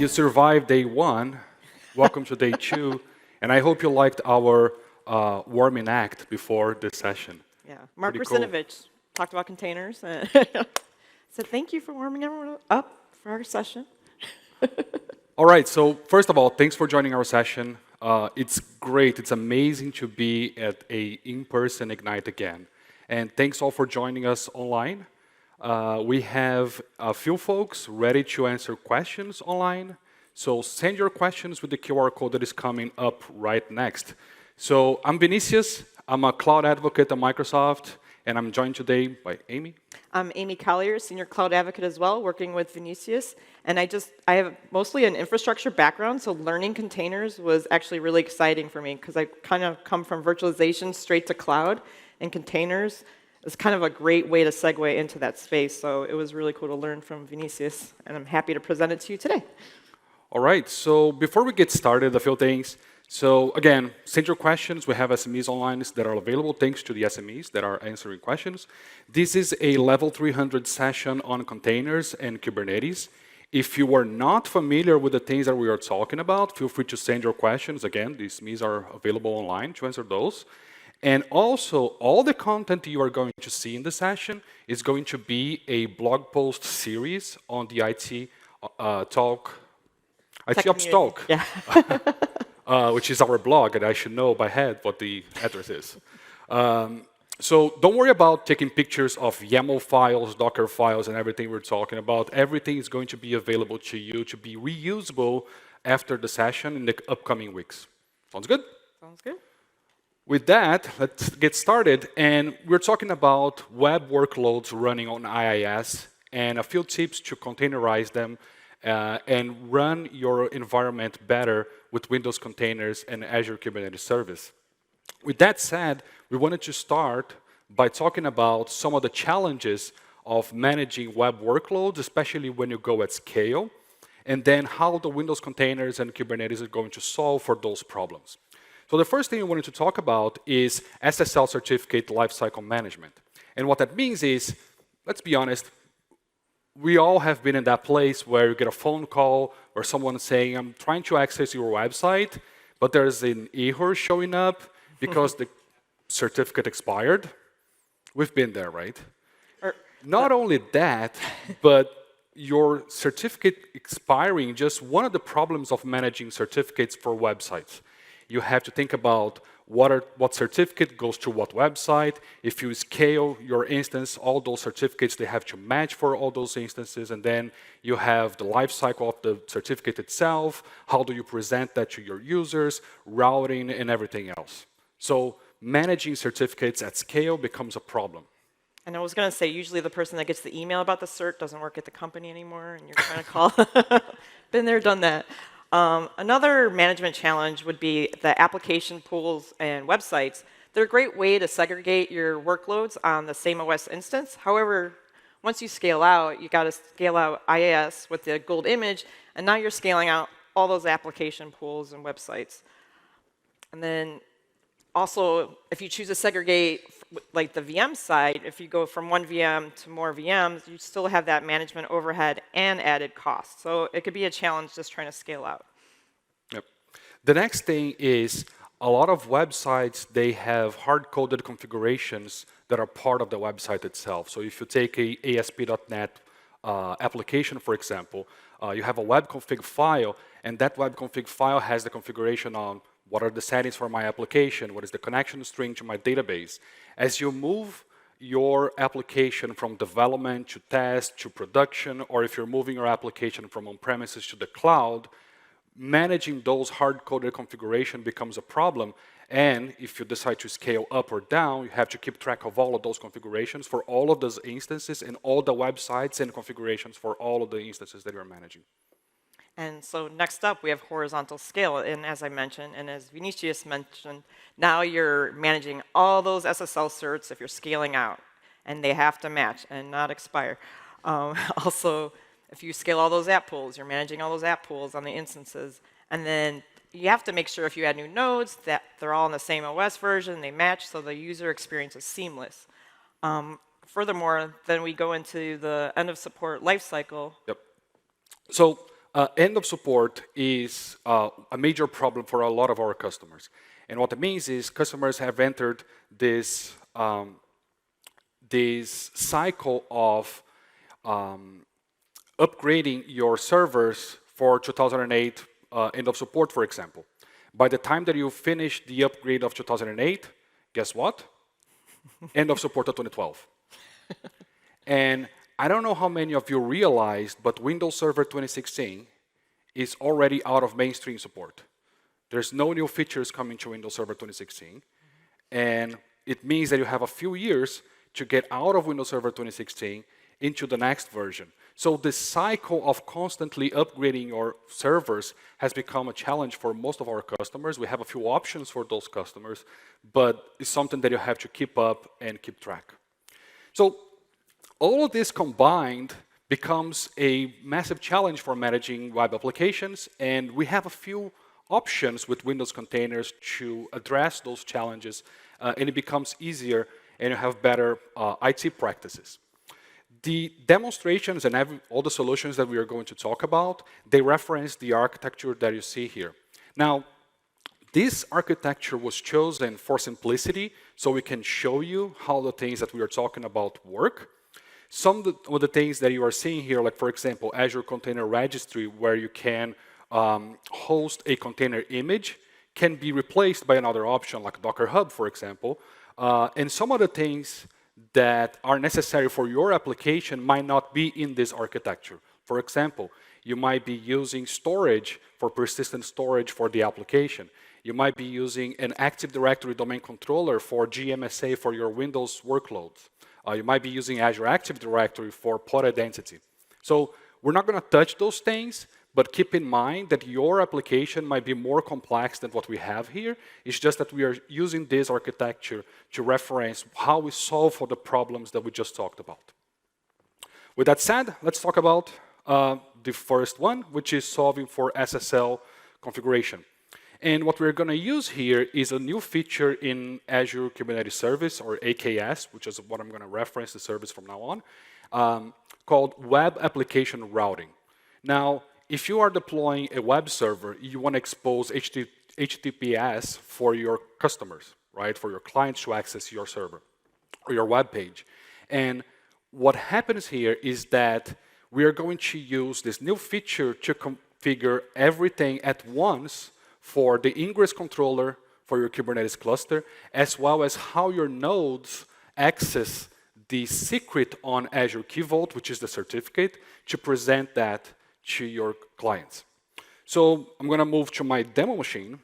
you survived day one. Welcome to day two. And I hope you liked our warming act before this session. Yeah, Mark Pretty cool. Rusinovich talked about containers. And said, thank you for warming everyone up for our session. All right, so first of all, thanks for joining our session. It's great, it's amazing to be at a in-person Ignite again. And thanks all for joining us online. We have a few folks ready to answer questions online. So send your questions with the QR code that is coming up right next. So I'm Vinicius, I'm a cloud advocate at Microsoft, and I'm joined today by Amy. I'm Amy Collier, Senior Cloud Advocate as well, working with Vinicius. And I have mostly an infrastructure background, so learning containers was actually really exciting for me because I kind of come from virtualization straight to cloud, and containers is kind of a great way to segue into that space. So it was really cool to learn from Vinicius, and I'm happy to present it to you today. All right, so before we get started, a few things. So again, send your questions. We have SMEs online that are available thanks to the SMEs that are answering questions. This is a level 300 session on containers and Kubernetes. If you are not familiar with the things that we are talking about, feel free to send your questions. Again, these SMEs are available online to answer those. And also, all the content you are going to see in the session is going to be a blog post series on the IT Talk, IT Ops Talk. Yeah. Which is our blog, and I should know by head what the address is. So don't worry about taking pictures of YAML files, Docker files, and everything we're talking about. Everything is going to be available to you to be reusable after the session in the upcoming weeks. Sounds good? Sounds good. With that, let's get started. And we're talking about web workloads running on IIS and a few tips to containerize them and run your environment better with Windows containers and Azure Kubernetes Service. With that said, we wanted to start by talking about some of the challenges of managing web workloads, especially when you go at scale, and then how the Windows containers and Kubernetes are going to solve for those problems. So the first thing we wanted to talk about is SSL certificate lifecycle management. And what that means is, let's be honest, we all have been in that place where you get a phone call or someone saying, I'm trying to access your website, but there's an error showing up because the certificate expired. We've been there, right? Not only that, but your certificate expiring, just one of the problems of managing certificates for websites. You have to think about what certificate goes to what website. If you scale your instance, all those certificates, they have to match for all those instances. And then you have the life cycle of the certificate itself. How do you present that to your users, routing, and everything else. So managing certificates at scale becomes a problem. And I was going to say, usually the person that gets the email about the cert doesn't work at the company anymore, and you're trying to call. Been there, done that. Another management challenge would be the application pools and websites. They're a great way to segregate your workloads on the same OS instance. However, once you scale out, you got to scale out IIS with the gold image, and now you're scaling out all those application pools and websites. And then also, if you choose to segregate like the VM side, if you go from one VM to more VMs, you still have that management overhead and added cost. So it could be a challenge just trying to scale out. Yep. The next thing is a lot of websites, they have hard-coded configurations that are part of the website itself. So if you take a ASP.NET application, for example, you have a web config file, and that web config file has the configuration on what are the settings for my application, what is the connection string to my database. As you move your application from development to test to production, or if you're moving your application from on-premises to the cloud, managing those hard-coded configuration becomes a problem. And if you decide to scale up or down, you have to keep track of all of those configurations for all of those instances and all the websites and configurations for all of the instances that you're managing. And so next up, we have horizontal scale. And as I mentioned, and as Vinicius mentioned, now you're managing all those SSL certs if you're scaling out. And they have to match and not expire. Also, if you scale all those app pools, you're managing all those app pools on the instances. And then you have to make sure if you add new nodes that they're all in the same OS version, they match, so the user experience is seamless. Furthermore, then we go into the end of support lifecycle. Yep. So end of support is a major problem for a lot of our customers. And what it means is customers have entered this, this cycle of upgrading your servers for 2008 end of support, for example. By the time that you finish the upgrade of 2008, guess what? End of support of 2012. And I don't know how many of you realized, but Windows Server 2016 is already out of mainstream support. There's no new features coming to Windows Server 2016. And it means that you have a few years to get out of Windows Server 2016 into the next version. So this cycle of constantly upgrading your servers has become a challenge for most of our customers. We have a few options for those customers, but it's something that you have to keep up and keep track. So all of this combined becomes a massive challenge for managing web applications, and we have a few options with Windows containers to address those challenges, and it becomes easier and you have better IT practices. The demonstrations and all the solutions that we are going to talk about, they reference the architecture that you see here. Now, this architecture was chosen for simplicity, so we can show you how the things that we are talking about work. Some of the things that you are seeing here, like for example, Azure Container Registry, where you can host a container image, can be replaced by another option like Docker Hub, for example. And some of the things that are necessary for your application might not be in this architecture. For example, you might be using storage for persistent storage for the application. You might be using an Active Directory domain controller for GMSA for your Windows workloads. You might be using Azure Active Directory for pod identity. So we're not going to touch those things, but keep in mind that your application might be more complex than what we have here. It's just that we are using this architecture to reference how we solve for the problems that we just talked about. With that said, let's talk about the first one, which is solving for SSL configuration. And what we're going to use here is a new feature in Azure Kubernetes Service, or AKS, which is what I'm going to reference the service from now on, called Web Application Routing. Now, if you are deploying a web server, you want to expose HTTPS for your customers, right? For your clients to access your server or your web page. And what happens here is that we are going to use this new feature to configure everything at once for the ingress controller for your Kubernetes cluster, as well as how your nodes access the secret on Azure Key Vault, which is the certificate, to present that to your clients. So I'm going to move to my demo machine.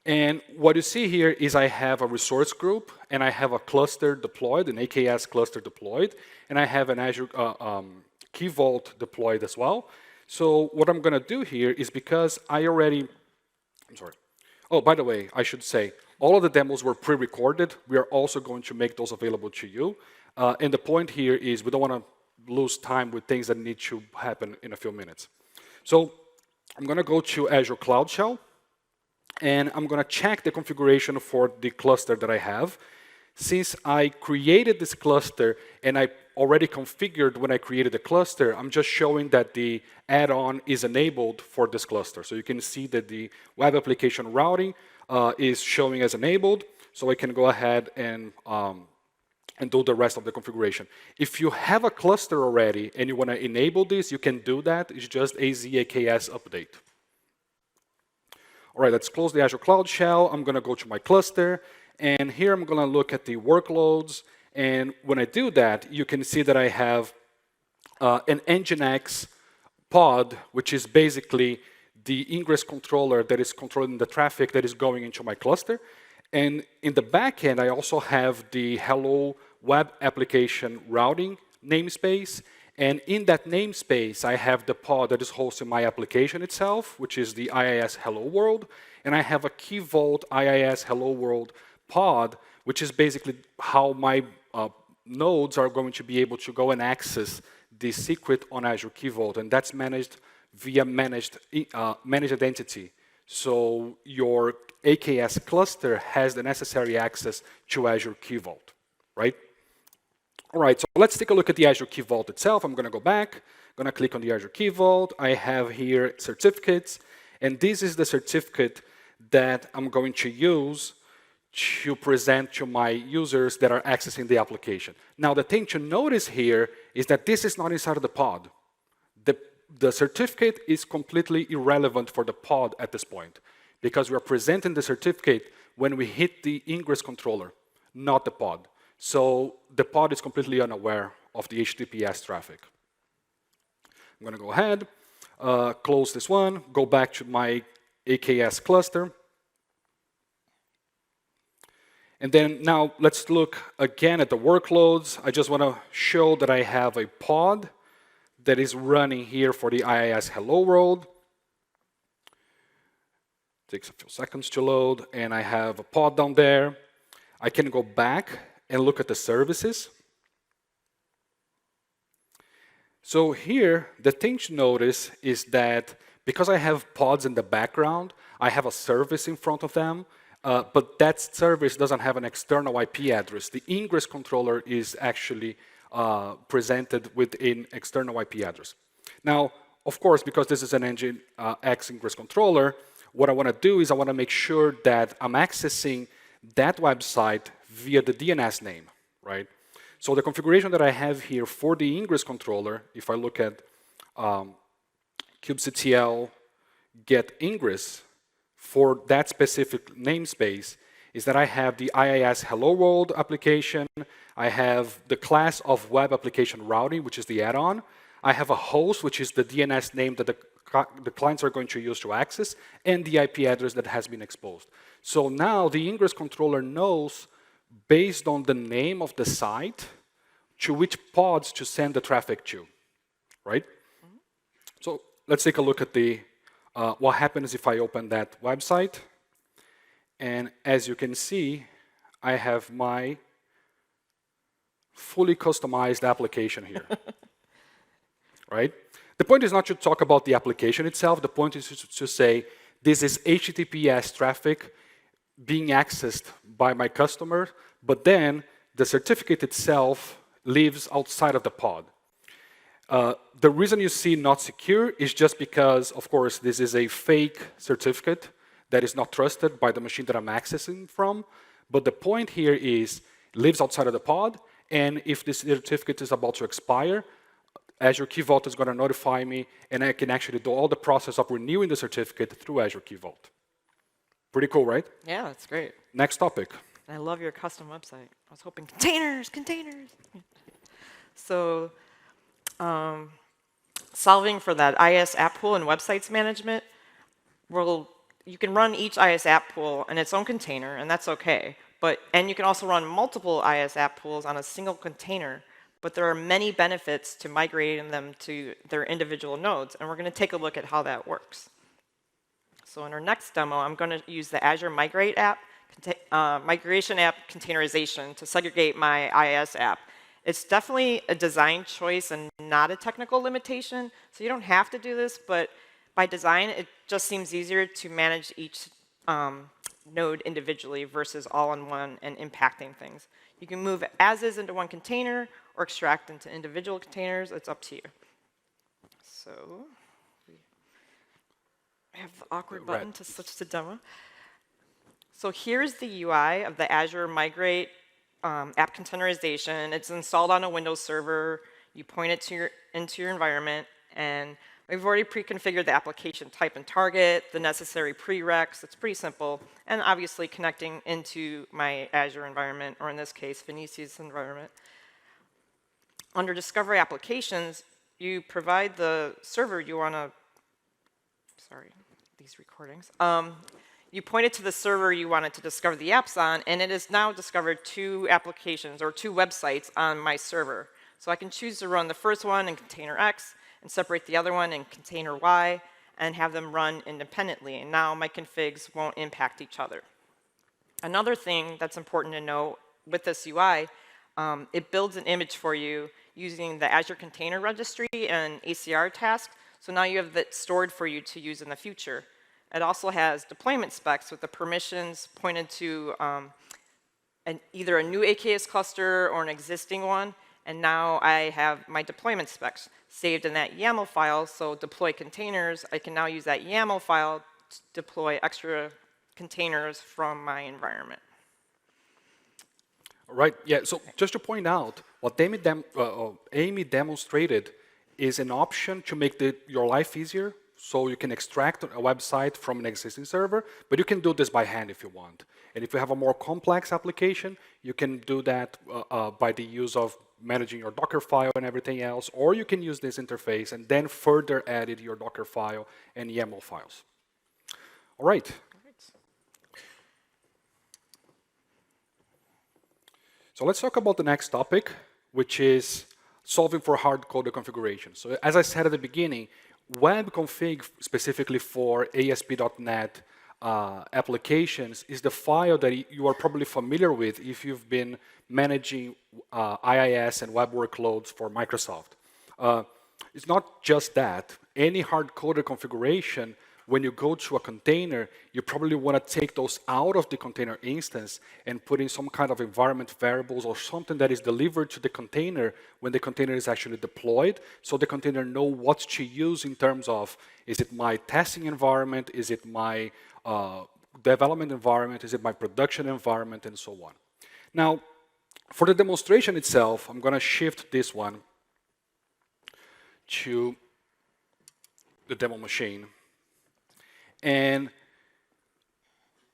And what you see here is I have a resource group, and I have a cluster deployed, an AKS cluster deployed, and I have an Azure Key Vault deployed as well. So what I'm going to do here is, because I already, oh, by the way, I should say, all of the demos were pre-recorded. We are also going to make those available to you. And the point here is we don't want to lose time with things that need to happen in a few minutes. So I'm going to go to Azure Cloud Shell, and I'm going to check the configuration for the cluster that I have. Since I created this cluster and I already configured when I created the cluster, I'm just showing that the add-on is enabled for this cluster. So you can see that the web application routing is showing as enabled. So I can go ahead and do the rest of the configuration. If you have a cluster already and you want to enable this, you can do that. It's just AZ-AKS update. All right, let's close the Azure Cloud Shell. I'm going to go to my cluster. And here I'm going to look at the workloads. And when I do that, you can see that I have an Nginx pod, which is basically the ingress controller that is controlling the traffic that is going into my cluster. And in the back end, I also have the Hello Web Application Routing namespace. And in that namespace, I have the pod that is hosting my application itself, which is the IIS Hello World. And I have a Key Vault IIS Hello World pod, which is basically how my nodes are going to be able to go and access the secret on Azure Key Vault. And that's managed via managed identity. So your AKS cluster has the necessary access to Azure Key Vault, right? All right, so let's take a look at the Azure Key Vault itself. I'm going to go back. I'm going to click on the Azure Key Vault. I have here certificates, and this is the certificate that I'm going to use to present to my users that are accessing the application. Now, the thing to notice here is that this is not inside of the pod. The certificate is completely irrelevant for the pod at this point, because we are presenting the certificate when we hit the ingress controller, not the pod. So the pod is completely unaware of the HTTPS traffic. I'm going to go ahead, close this one, go back to my AKS cluster. And then now let's look again at the workloads. I just want to show that I have a pod that is running here for the IIS Hello World. Takes a few seconds to load, and I have a pod down there. I can go back and look at the services. So here, the thing to notice is that because I have pods in the background, I have a service in front of them, but that service doesn't have an external IP address. The ingress controller is actually presented with an external IP address. Now, of course, because this is an Nginx ingress controller, what I want to do is I want to make sure that I'm accessing that website via the DNS name, right? So the configuration that I have here for the ingress controller, if I look at kubectl get ingress for that specific namespace, is that I have the IIS Hello World application, I have the class of web application routing, which is the add-on, I have a host, which is the DNS name that the clients are going to use to access, and the IP address that has been exposed. So now the ingress controller knows, based on the name of the site, to which pods to send the traffic to, right? Mm-hmm. So let's take a look at the what happens if I open that website. And as you can see, I have my fully customized application here, right? The point is not to talk about the application itself. The point is to say, this is HTTPS traffic being accessed by my customer, but then the certificate itself lives outside of the pod. The reason you see not secure is just because, of course, this is a fake certificate that is not trusted by the machine that I'm accessing from. But the point here is, lives outside of the pod, and if this certificate is about to expire, Azure Key Vault is going to notify me, and I can actually do all the process of renewing the certificate through Azure Key Vault. Pretty cool, right? Yeah, that's great. Next topic. I love your custom website. I was hoping containers. So solving for that IIS app pool and websites management, you can run each IIS app pool in its own container, and that's okay. And you can also run multiple IIS app pools on a single container, but there are many benefits to migrating them to their individual nodes, and we're going to take a look at how that works. So in our next demo, I'm going to use the Azure Migrate app, migration app containerization to segregate my IIS app. It's definitely a design choice and not a technical limitation, so you don't have to do this, but by design, it just seems easier to manage each node individually versus all in one and impacting things. You can move as is into one container or extract into individual containers. It's up to you. So I have the awkward button to switch to demo. So here's the UI of the Azure Migrate app containerization. It's installed on a Windows server. You point it into your environment, and we've already pre-configured the application type and target, the necessary prereqs. It's pretty simple, and obviously connecting into my Azure environment, or in this case, Vinicius environment. Under Discovery Applications, you provide the server you want to, sorry, these recordings. You point it to the server you wanted to discover the apps on, and it has now discovered 2 applications or 2 websites on my server. So I can choose to run the first one in container X and separate the other one in container Y and have them run independently. And now my configs won't impact each other. Another thing that's important to know with this UI, it builds an image for you using the Azure Container Registry and ACR task. So now you have that stored for you to use in the future. It also has deployment specs with the permissions pointed to either a new AKS cluster or an existing one. and now I have my deployment specs saved in that YAML file. So deploy containers, I can now use that YAML file to deploy extra containers from my environment. Right, yeah, so just to point out, what Amy demonstrated is an option to make your life easier, so you can extract a website from an existing server, but you can do this by hand if you want. And if you have a more complex application, you can do that by the use of managing your Docker file and everything else, or you can use this interface and then further edit your Docker file and YAML files. All right. So let's talk about the next topic, which is solving for hard-coded configuration. So as I said at the beginning, webconfig specifically for ASP.NET applications is the file that you are probably familiar with if you've been managing IIS and web workloads for Microsoft. It's not just that. Any hard-coded configuration, when you go to a container, you probably want to take those out of the container instance and put in some kind of environment variables or something that is delivered to the container when the container is actually deployed, so the container knows what to use in terms of, is it my testing environment, is it my development environment, is it my production environment, and so on. Now, for the demonstration itself, I'm going to shift this one to the demo machine. And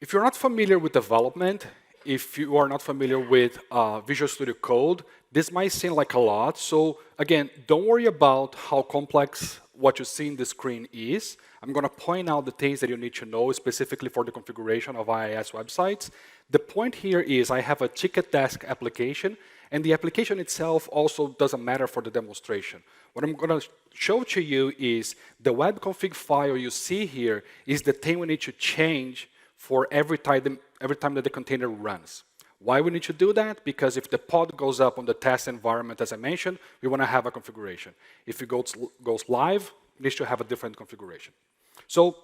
if you're not familiar with development, if you are not familiar with Visual Studio Code, this might seem like a lot. So again, don't worry about how complex what you see in the screen is. I'm going to point out the things that you need to know specifically for the configuration of IIS websites. The point here is I have a ticket desk application, and the application itself also doesn't matter for the demonstration. What I'm going to show to you is the web config file you see here is the thing we need to change for every time that the container runs. Why we need to do that? Because if the pod goes up on the test environment, as I mentioned, we want to have a configuration. If it goes live, it needs to have a different configuration. So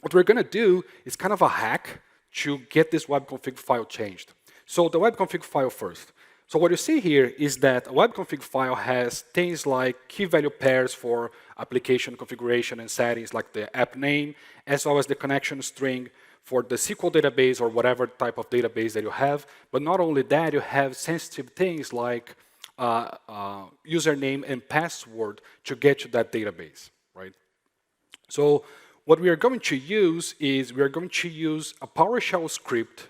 what we're going to do is kind of a hack to get this web config file changed. So the web config file first. So what you see here is that a web config file has things like key value pairs for application configuration and settings, like the app name, as well as the connection string for the SQL database or whatever type of database that you have. But not only that, you have sensitive things like username and password to get to that database, right? So what we are going to use is we are going to use a PowerShell script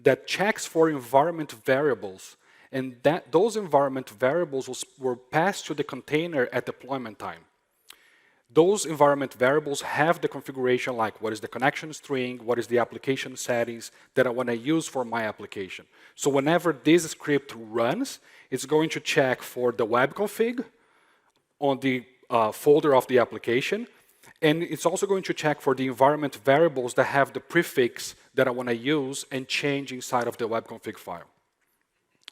that checks for environment variables, and those environment variables were passed to the container at deployment time. Those environment variables have the configuration like what is the connection string, what is the application settings that I want to use for my application. So whenever this script runs, it's going to check for the web config on the folder of the application, and it's also going to check for the environment variables that have the prefix that I want to use and change inside of the web config file.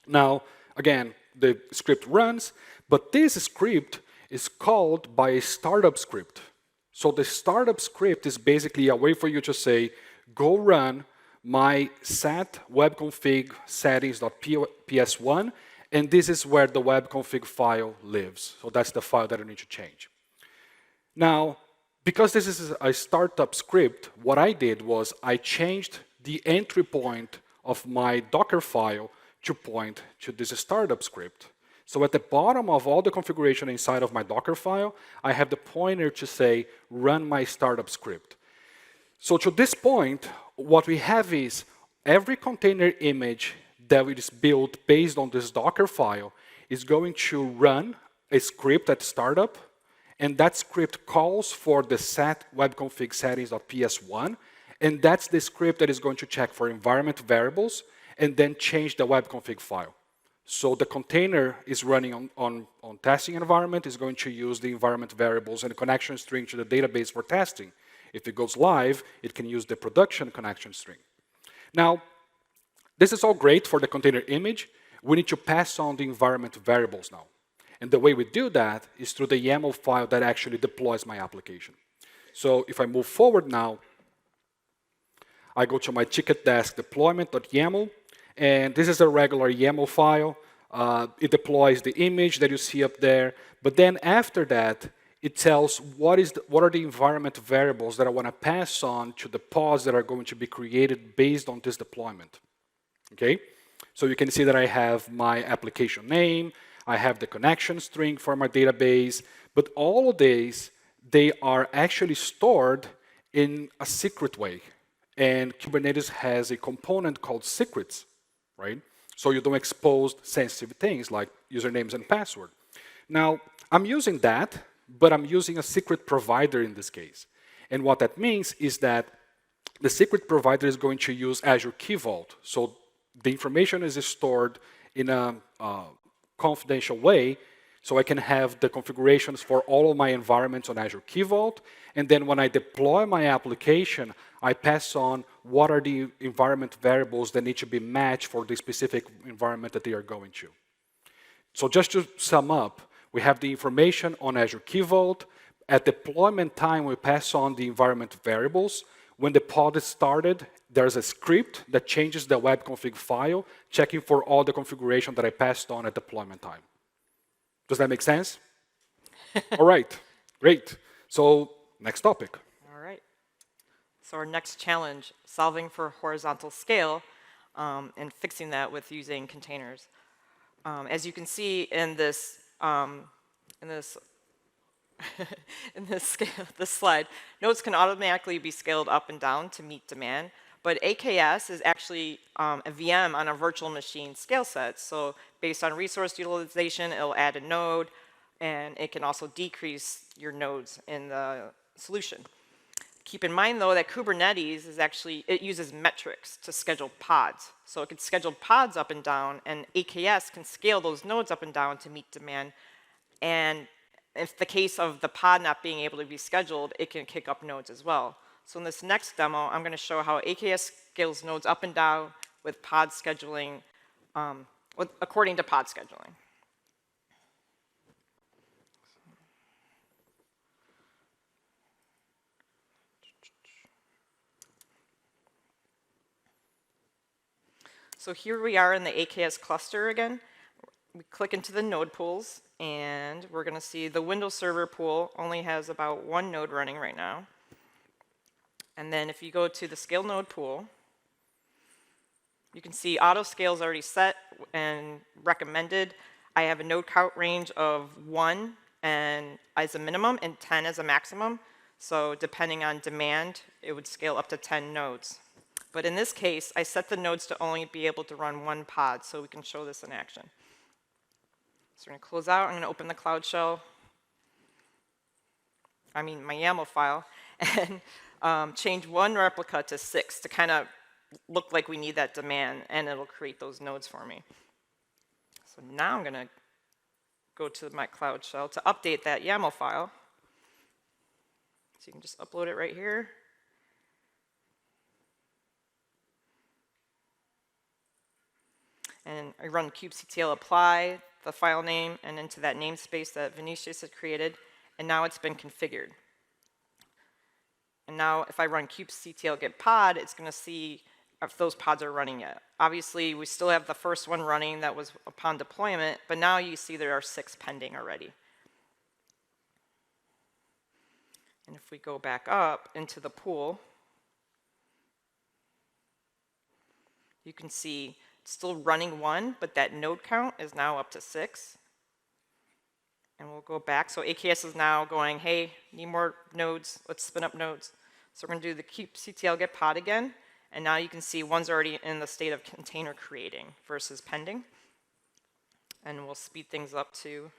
Now, again, the script runs, but this script is called by a startup script. So the startup script is basically a way for you to say, go run my set webconfig settings.ps1, and this is where the webconfig file lives. So that's the file that I need to change. Now, because this is a startup script, what I did was I changed the entry point of my Docker file to point to this startup script. So at the bottom of all the configuration inside of my Docker file, I have the pointer to say, run my startup script. So to this point, what we have is every container image that is built based on this Docker file is going to run a script at startup, and that script calls for the set webconfig settings.ps1, and that's the script that is going to check for environment variables and then change the webconfig file. So the container is running on testing environment, is going to use the environment variables and the connection string to the database for testing. If it goes live, it can use the production connection string. Now, this is all great for the container image. We need to pass on the environment variables now. And the way we do that is through the YAML file that actually deploys my application. So if I move forward now, I go to my ticket desk deployment.yaml, and this is a regular YAML file. It deploys the image that you see up there. But then after that, it tells what are the environment variables that I want to pass on to the pods that are going to be created based on this deployment. Okay? So you can see that I have my application name, I have the connection string for my database, but all of these, they are actually stored in a secret way. And Kubernetes has a component called secrets, right? So you don't expose sensitive things like usernames and password. Now, I'm using that, but I'm using a secret provider in this case. And what that means is that the secret provider is going to use Azure Key Vault. So the information is stored in a confidential way, so I can have the configurations for all of my environments on Azure Key Vault. And then when I deploy my application, I pass on what are the environment variables that need to be matched for the specific environment that they are going to. So just to sum up, we have the information on Azure Key Vault. At deployment time, we pass on the environment variables. When the pod is started, there's a script that changes the web config file, checking for all the configuration that I passed on at deployment time. Does that make sense? All right, great. So next topic. All right. So our next challenge, solving for horizontal scale and fixing that with using containers. As you can see in this this slide, nodes can automatically be scaled up and down to meet demand, but AKS is actually a VM on a virtual machine scale set. So based on resource utilization, it'll add a node, and it can also decrease your nodes in the solution. Keep in mind, though, that Kubernetes is actually, it uses metrics to schedule pods. So it can schedule pods up and down, and AKS can scale those nodes up and down to meet demand. And if the case of the pod not being able to be scheduled, it can kick up nodes as well. So in this next demo, I'm going to show how AKS scales nodes up and down with pod scheduling, according to pod scheduling. So here we are in the AKS cluster again. We click into the node pools, and we're going to see the Windows Server pool only has about one node running right now. And then if you go to the scale node pool, you can see auto scale is already set and recommended. I have a node count range of 1 and as a minimum and 10 as a maximum. So depending on demand, it would scale up to 10 nodes. But in this case, I set the nodes to only be able to run one pod, so we can show this in action. So we're going to close out. I'm going to open the Cloud Shell, my YAML file, and change one replica to 6 to kind of look like we need that demand, and it'll create those nodes for me. So now I'm going to go to my Cloud Shell to update that YAML file. So you can just upload it right here. And I run kubectl apply, the file name, and into that namespace that Vinicius had created, and now it's been configured. And now if I run kubectl get pod, it's going to see if those pods are running yet. Obviously, we still have the first one running that was upon deployment, but now you see there are 6 pending already. And if we go back up into the pool, you can see it's still running 1, but that node count is now up to 6. And we'll go back. So AKS is now going, hey, need more nodes. Let's spin up nodes. So we're going to do the kubectl get pod again. And now you can see one's already in the state of container creating versus pending. And we'll speed things up too.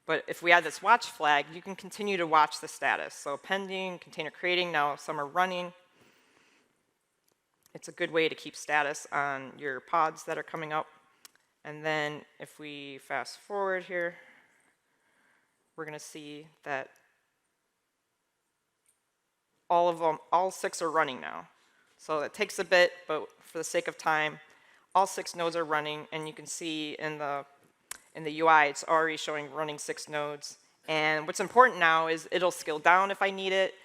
But if we add this watch flag, you can continue to watch the status. So pending, container creating, now some are running. It's a good way to keep status on your pods that are coming up. And then if we fast forward here, we're going to see that all 6 are running now. So it takes a bit, but for the sake of time, all 6 nodes are running, and you can see in the UI, it's already showing running 6 nodes. And what's important now is it'll scale down if I need it.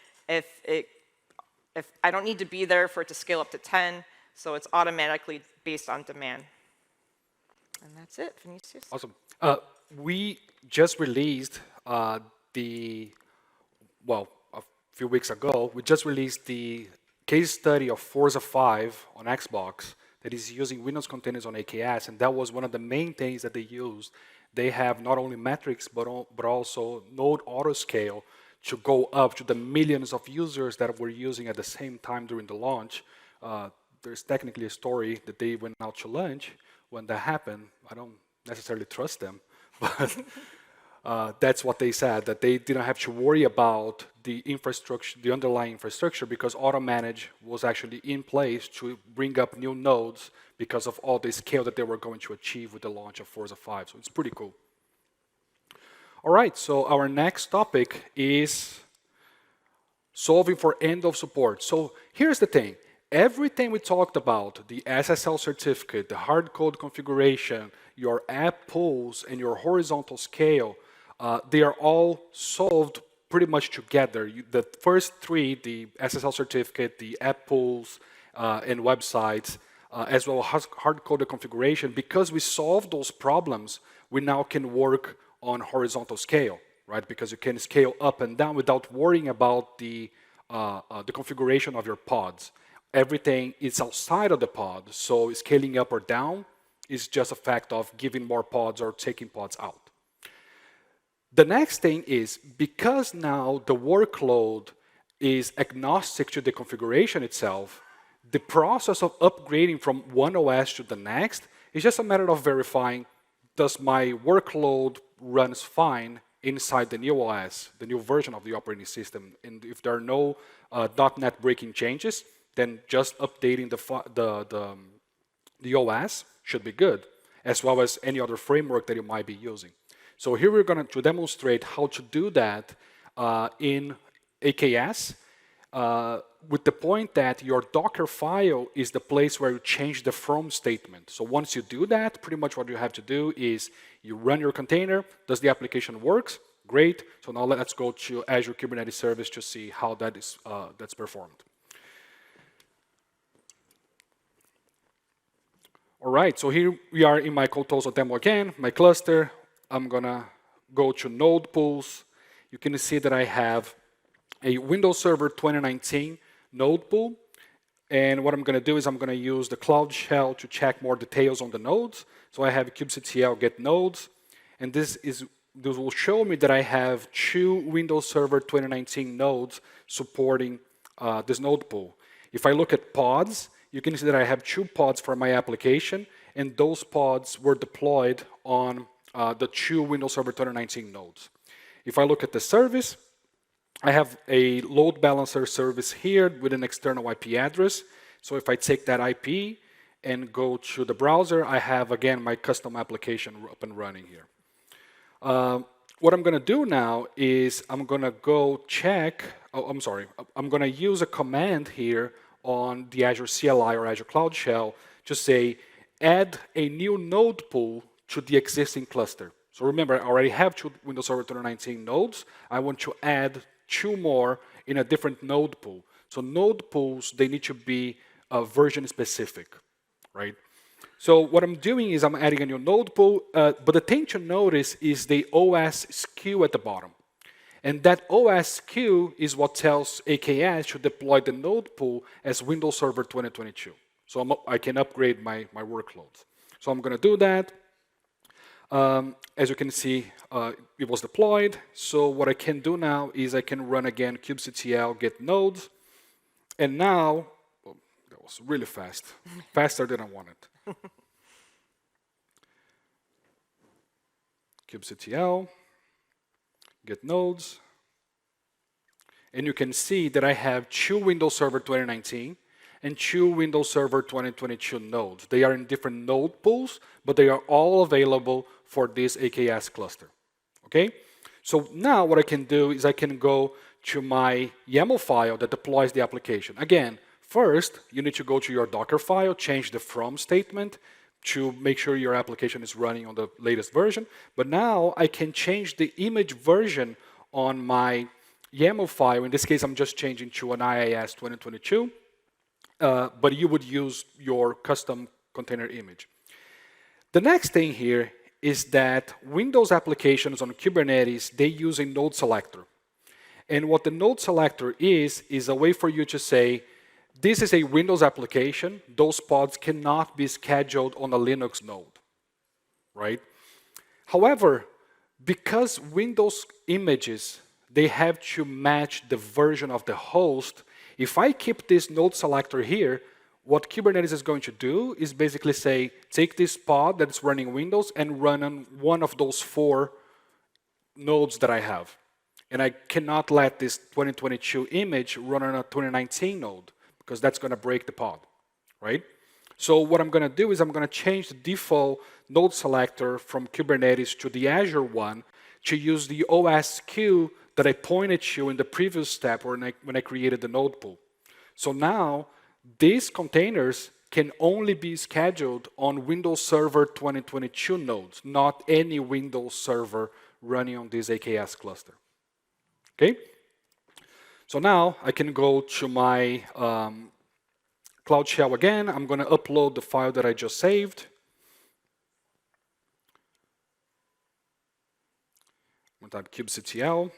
If I don't need to be there for it to scale up to 10, so it's automatically based on demand. And that's it, Vinicius. Awesome. We just released well, a few weeks ago, we just released the case study of Forza 5 on Xbox that is using Windows containers on AKS, and that was one of the main things that they used. They have not only metrics, but also node autoscale to go up to the millions of users that were using at the same time during the launch. There's technically a story that they went out to lunch when that happened. I don't necessarily trust them, but that's what they said, that they didn't have to worry about the infrastructure, the underlying infrastructure, because AutoManage was actually in place to bring up new nodes because of all the scale that they were going to achieve with the launch of Forza 5. So it's pretty cool. All right, so our next topic is solving for end of support. So here's the thing. Everything we talked about, the SSL certificate, the hard code configuration, your app pools, and your horizontal scale, they are all solved pretty much together. The first three, the SSL certificate, the app pools, and websites, as well as hard-coded configuration, because we solved those problems, we now can work on horizontal scale, right? Because you can scale up and down without worrying about the configuration of your pods. Everything is outside of the pod, so scaling up or down is just a fact of giving more pods or taking pods out. The next thing is, because now the workload is agnostic to the configuration itself, the process of upgrading from one OS to the next is just a matter of verifying, does my workload runs fine inside the new OS, the new version of the operating system? And if there are no .NET breaking changes, then just updating the OS should be good, as well as any other framework that you might be using. So here we're going to demonstrate how to do that in AKS with the point that your Docker file is the place where you change the from statement. So once you do that, pretty much what you have to do is you run your container. Does the application works? Great. So now let's go to Azure Kubernetes Service to see how that is that's performed. All right, so here we are in my Kotoso demo again, my cluster. I'm gonna go to node pools. You can see that I have a Windows Server 2019 node pool. And what I'm gonna do is I'm gonna use the Cloud Shell to check more details on the nodes. So I have kubectl get nodes. And this will show me that I have 2 Windows Server 2019 nodes supporting this node pool. If I look at pods, you can see that I have 2 pods for my application, and those pods were deployed on the 2 Windows Server 2019 nodes. If I look at the service, I have a load balancer service here with an external IP address. So if I take that IP and go to the browser, I have, again, my custom application up and running here. What I'm going to do now is I'm going to go check, I'm going to use a command here on the Azure CLI or Azure Cloud Shell to say, add a new node pool to the existing cluster. So remember, I already have 2 Windows Server 2019 nodes. I want to add 2 more in a different node pool. So node pools, they need to be version specific, right? So what I'm doing is I'm adding a new node pool, but the thing to notice is the OS SKU at the bottom. And that OS SKU is what tells AKS to deploy the node pool as Windows Server 2022. So I can upgrade my workloads. So I'm going to do that. As you can see, it was deployed. So what I can do now is I can run again kubectl get nodes. And now, oh, that was really fast, faster than I wanted. kubectl get nodes. And you can see that I have 2 Windows Server 2019 and 2 Windows Server 2022 nodes. They are in different node pools, but they are all available for this AKS cluster, okay? So now what I can do is I can go to my YAML file that deploys the application. Again, first, you need to go to your Docker file, change the from statement to make sure your application is running on the latest version. But now I can change the image version on my YAML file. In this case, I'm just changing to an IIS 2022. But you would use your custom container image. The next thing here is that Windows applications on Kubernetes, they use a node selector. And what the node selector is a way for you to say, this is a Windows application. Those pods cannot be scheduled on a Linux node, right? However, because Windows images, they have to match the version of the host, if I keep this node selector here, what Kubernetes is going to do is basically say, take this pod that's running Windows and run on one of those 4 nodes that I have. And I cannot let this 2022 image run on a 2019 node because that's going to break the pod, right? So what I'm going to do is I'm going to change the default node selector from Kubernetes to the Azure one to use the OSQ that I pointed to in the previous step when I created the node pool. So now these containers can only be scheduled on Windows Server 2022 nodes, not any Windows server running on this AKS cluster. Okay? So now I can go to my Cloud Shell again. I'm going to upload the file that I just saved. I'm going to type kubectl,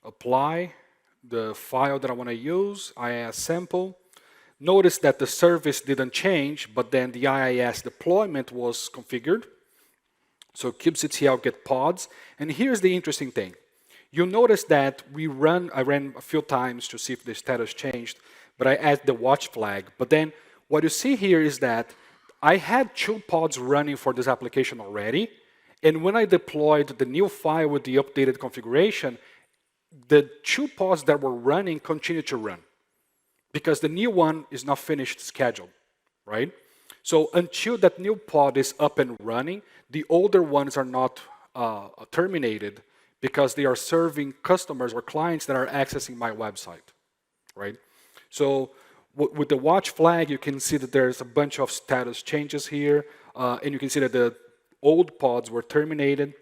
apply the file that I want to use, IIS sample. Notice that the service didn't change, but then the IIS deployment was configured. So kubectl get pods. And here's the interesting thing. You'll notice that I ran a few times to see if the status changed, but I added the watch flag. But then what you see here is that I had 2 pods running for this application already. And when I deployed the new file with the updated configuration, the 2 pods that were running continue to run because the new one is not finished scheduled, right? So until that new pod is up and running, the older ones are not terminated because they are serving customers or clients that are accessing my website, right? So with the watch flag, you can see that there's a bunch of status changes here, and you can see that the old pods were terminated.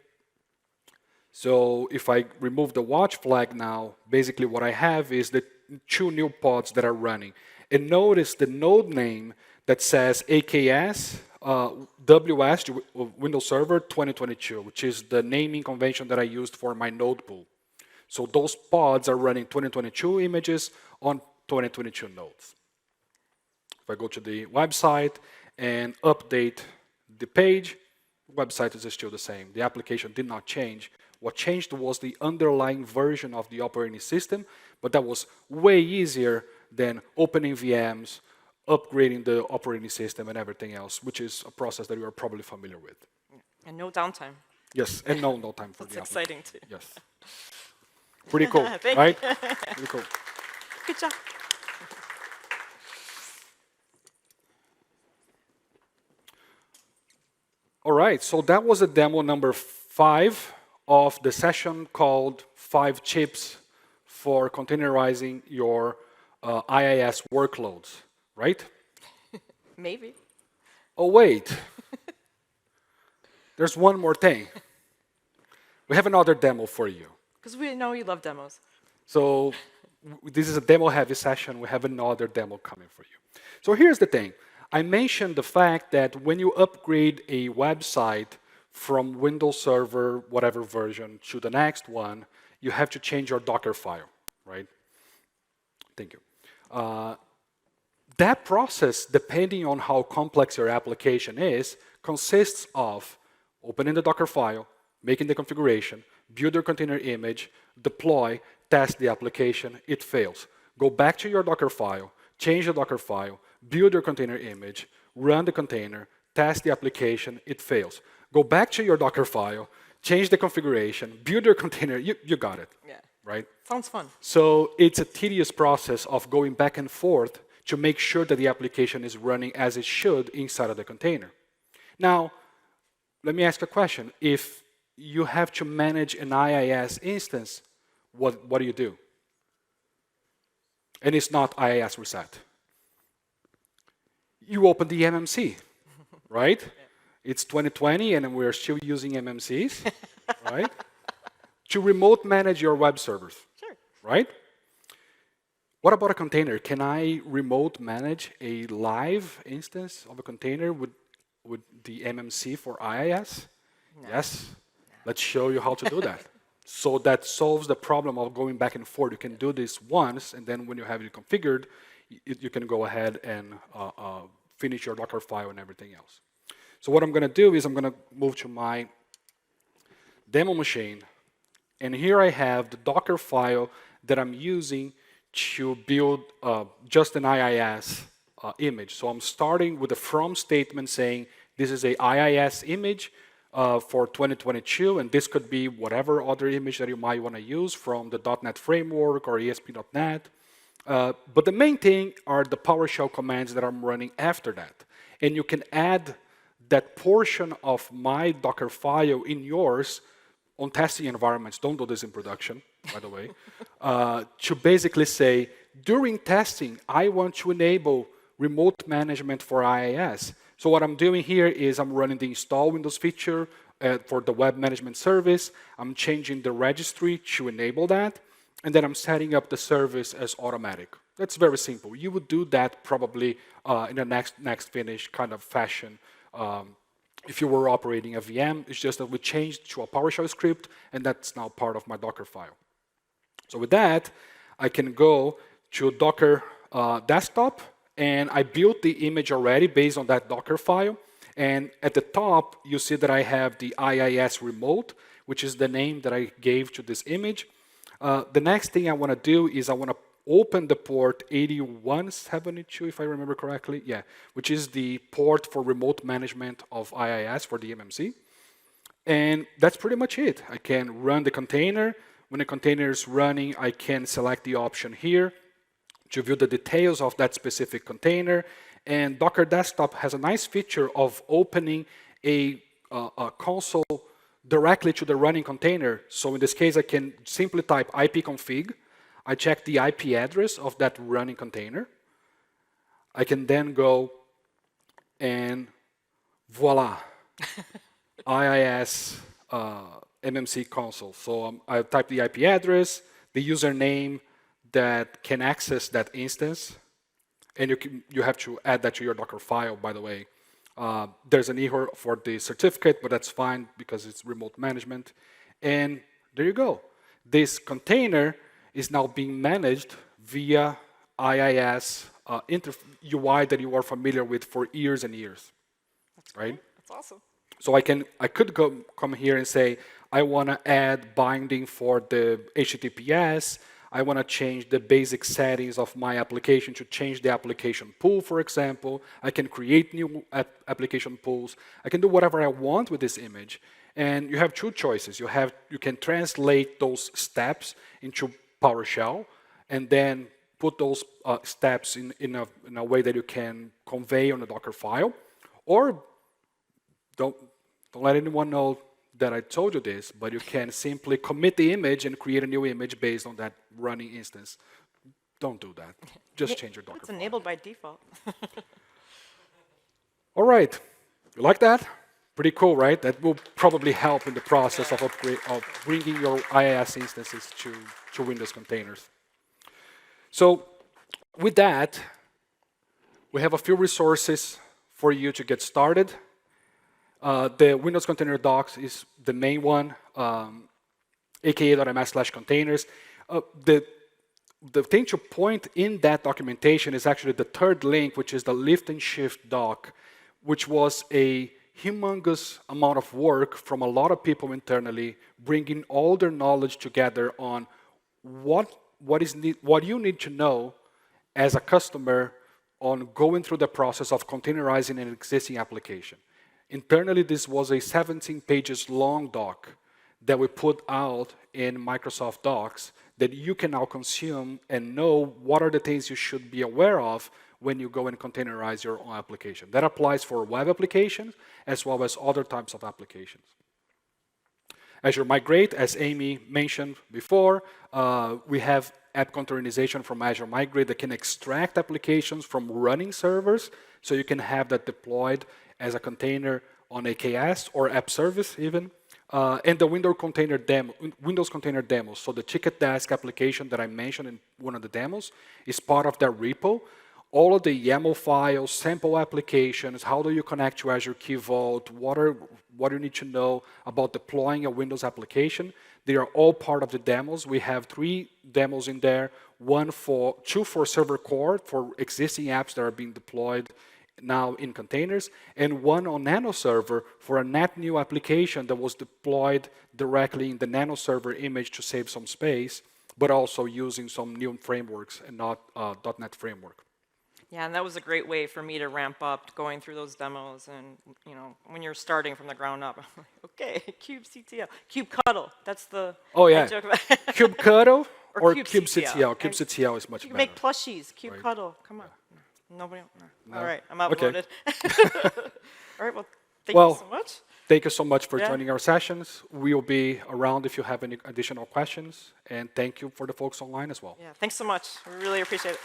So if I remove the watch flag now, basically what I have is the 2 new pods that are running. And notice the node name that says AKS WS, Windows Server 2022, which is the naming convention that I used for my node pool. So those pods are running 2022 images on 2022 nodes. If I go to the website and update the page, the website is still the same. The application did not change. What changed was the underlying version of the operating system, but that was way easier than opening VMs, upgrading the operating system and everything else, which is a process that you are probably familiar with. And no downtime. Yes, and no time for That's the exciting too. Yes. Pretty cool, right? Pretty cool. Good job. All right, so that was a demo number 5 of the session called 5 chips for containerizing your IIS workloads, right? Maybe. Oh, wait. There's one more thing. We have another demo for you. Because we know you love demos. So this is a demo-heavy session. We have another demo coming for you. So here's the thing. I mentioned the fact that when you upgrade a website from Windows Server, whatever version, to the next one, you have to change your Docker file, right? Thank you. That process, depending on how complex your application is, consists of opening the Docker file, making the configuration, build your container image, deploy, test the application, it fails. Go back to your Docker file, change the Docker file, build your container image, run the container, test the application, it fails. Go back to your Docker file, change the configuration, build your container, you got it, Yeah. right? Sounds fun. So it's a tedious process of going back and forth to make sure that the application is running as it should inside of the container. Now, let me ask a question. If you have to manage an IIS instance, what do you do? And it's not IIS reset. You open the MMC, right? Yeah. It's 2020 and we're still using MMCs, right? To remote manage your web servers, sure. Right? What about a container? Can I remote manage a live instance of a container with with the MMC for IIS? No. Yes. Let's show you how to do that. So that solves the problem of going back and forth. You can do this once, and then when you have it configured, you can go ahead and finish your Docker file and everything else. So what I'm going to do is I'm going to move to my demo machine, and here I have the Docker file that I'm using to build just an IIS image. So I'm starting with a from statement saying this is a IIS image for 2022, and this could be whatever other image that you might want to use from the .NET framework or ESP.NET. But the main thing are the PowerShell commands that I'm running after that. And you can add that portion of my Docker file in yours on testing environments. Don't do this in production, by the way. To basically say, during testing, I want to enable remote management for IIS. So what I'm doing here is I'm running the install Windows feature for the web management service. I'm changing the registry to enable that. And then I'm setting up the service as automatic. That's very simple. You would do that probably in a next finish kind of fashion. If you were operating a VM, it's just that we changed to a PowerShell script, and that's now part of my Docker file. So with that, I can go to Docker desktop, and I built the image already based on that Docker file. And at the top, you see that I have the IIS remote, which is the name that I gave to this image. The next thing I want to do is I want to open the port 8172, if I remember correctly, yeah, which is the port for remote management of IIS for the MMC. And that's pretty much it. I can run the container. When the container is running, I can select the option here to view the details of that specific container. And Docker Desktop has a nice feature of opening a console directly to the running container. So in this case, I can simply type ipconfig. I check the IP address of that running container. I can then go and voila, IIS MMC console. So I type the IP address, the username that can access that instance, and you have to add that to your Docker file, by the way. There's an error for the certificate, but that's fine because it's remote management. And there you go. This container is now being managed via IIS UI that you are familiar with for years and years. That's right? That's awesome. So I could come here and say, I want to add binding for the HTTPS. I want to change the basic settings of my application to change the application pool, for example. I can create new application pools. I can do whatever I want with this image. And you have two choices. You can translate those steps into PowerShell and then put those steps in a way that you can convey on a Docker file. Or don't let anyone know that I told you this, but you can simply commit the image and create a new image based on that running instance. Don't do that. Just change your Docker It's enabled by default. All right. You like that? Pretty cool, right? That will probably help in the process of bringing your IIS instances to Windows containers. So with that, we have a few resources for you to get started. The Windows Container Docs is the main one, aka.ms/containers. The thing to point in that documentation is actually the third link, which is the lift and shift doc, which was a humongous amount of work from a lot of people internally, bringing all their knowledge together on what you need to know as a customer on going through the process of containerizing an existing application. Internally, this was a 17 pages long doc that we put out in Microsoft Docs that you can now consume and know what are the things you should be aware of when you go and containerize your own application. That applies for web applications as well as other types of applications. Azure Migrate, as Amy mentioned before, we have app containerization from Azure Migrate that can extract applications from running servers, so you can have that deployed as a container on AKS or app service even. And the Windows Container Demos. So the Ticket Desk application that I mentioned in one of the demos is part of that repo. all of the YAML files, sample applications, how do you connect to Azure Key Vault, what do you need to know about deploying a Windows application. They are all part of the demos. We have 3 demos in there, 2 for Server Core, for existing apps that are being deployed now in containers, and 1 on Nano Server for a net new application that was deployed directly in the Nano Server image to save some space, but also using some new frameworks and not .NET framework. Yeah, and that was a great way for me to ramp up going through those demos. And when you're starting from the ground up, I'm like, okay, kubectl, kubectl. That's the Oh yeah, I joke about. kubectl or kubectl. kubectl. Kubectl is much You better. can make plushies, kubectl. Come on. Nobody. No. All right, I'm Okay. outvoted. All right, well, thank you so much. Thank you so much for Yeah. joining our sessions. We'll be around if you have any additional questions. And thank you for the folks online as well. Yeah, thanks so much. We really appreciate it.